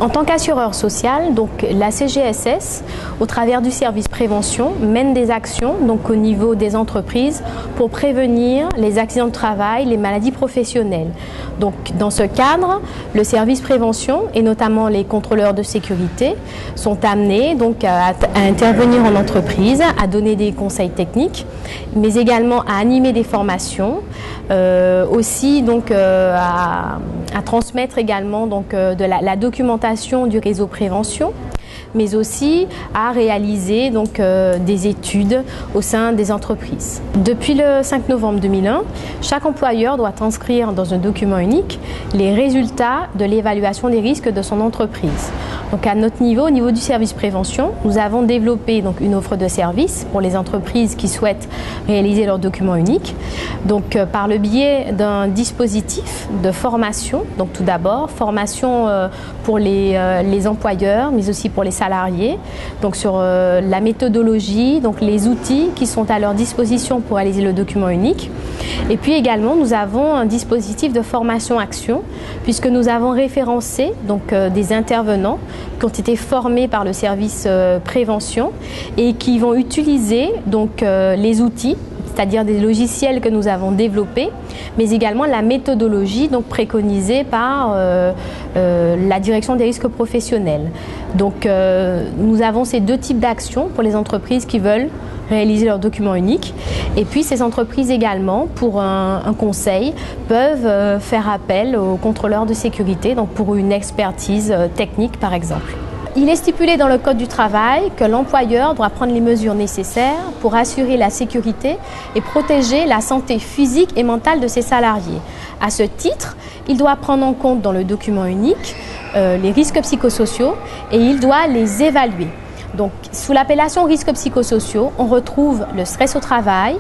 En tant qu'assureur social, donc la CGSS, au travers du service prévention, mène des actions donc au niveau des entreprises pour prévenir les accidents de travail, les maladies professionnelles. Donc dans ce cadre, le service prévention et notamment les contrôleurs de sécurité sont amenés donc à intervenir en entreprise, à donner des conseils techniques, mais également à animer des formations, aussi donc à transmettre également donc de la documentation du réseau prévention, mais aussi à réaliser donc des études au sein des entreprises. Depuis le 5 novembre 2001, chaque employeur doit inscrire dans un document unique les résultats de l'évaluation des risques de son entreprise. Donc à notre niveau, au niveau du service prévention, nous avons développé donc une offre de services pour les entreprises qui souhaitent réaliser leur document unique. Donc par le biais d'un dispositif de formation, donc tout d'abord formation pour les employeurs, mais aussi pour les salariés, donc sur la méthodologie, donc les outils qui sont à leur disposition pour réaliser le document unique. Et puis également, nous avons un dispositif de formation-action, puisque nous avons référencé donc des intervenants qui ont été formés par le service prévention et qui vont utiliser donc les outils, c'est-à-dire des logiciels que nous avons développés, mais également la méthodologie donc préconisée par la direction des risques professionnels. Donc nous avons ces deux types d'actions pour les entreprises qui veulent réaliser leur document unique. Et puis ces entreprises également, pour un conseil, peuvent faire appel aux contrôleurs de sécurité, donc pour une expertise technique par exemple. Il est stipulé dans le Code du travail que l'employeur doit prendre les mesures nécessaires pour assurer la sécurité et protéger la santé physique et mentale de ses salariés. À ce titre, il doit prendre en compte dans le document unique les risques psychosociaux et il doit les évaluer. Donc, sous l'appellation risques psychosociaux, on retrouve le stress au travail,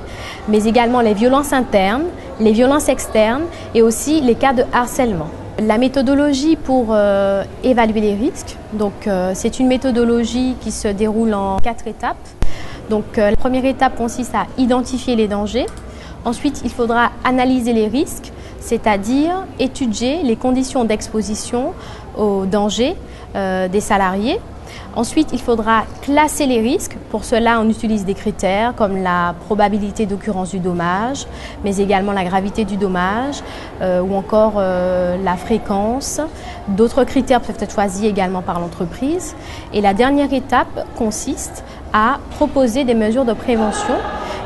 mais également les violences internes, les violences externes et aussi les cas de harcèlement. La méthodologie pour évaluer les risques, donc c'est une méthodologie qui se déroule en 4 étapes. Donc la première étape consiste à identifier les dangers. Ensuite, il faudra analyser les risques, c'est-à-dire étudier les conditions d'exposition aux dangers des salariés. Ensuite, il faudra classer les risques. Pour cela, on utilise des critères comme la probabilité d'occurrence du dommage, mais également la gravité du dommage ou encore la fréquence. D'autres critères peuvent être choisis également par l'entreprise. Et la dernière étape consiste à proposer des mesures de prévention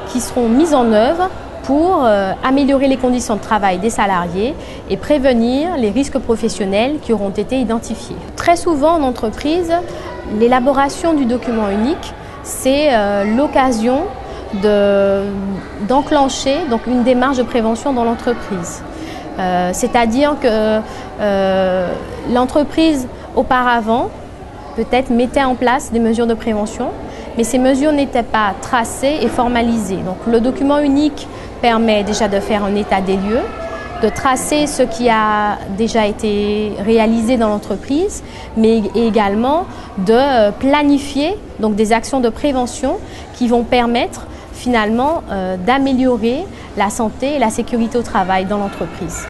qui seront mises en œuvre pour améliorer les conditions de travail des salariés et prévenir les risques professionnels qui auront été identifiés. Très souvent en entreprise, l'élaboration du document unique, c'est l'occasion d'enclencher donc une démarche de prévention dans l'entreprise. C'est-à-dire que l'entreprise auparavant peut-être mettait en place des mesures de prévention, mais ces mesures n'étaient pas tracées et formalisées. Donc le document unique permet déjà de faire un état des lieux, de tracer ce qui a déjà été réalisé dans l'entreprise, mais également de planifier donc des actions de prévention qui vont permettre finalement d'améliorer la santé et la sécurité au travail dans l'entreprise.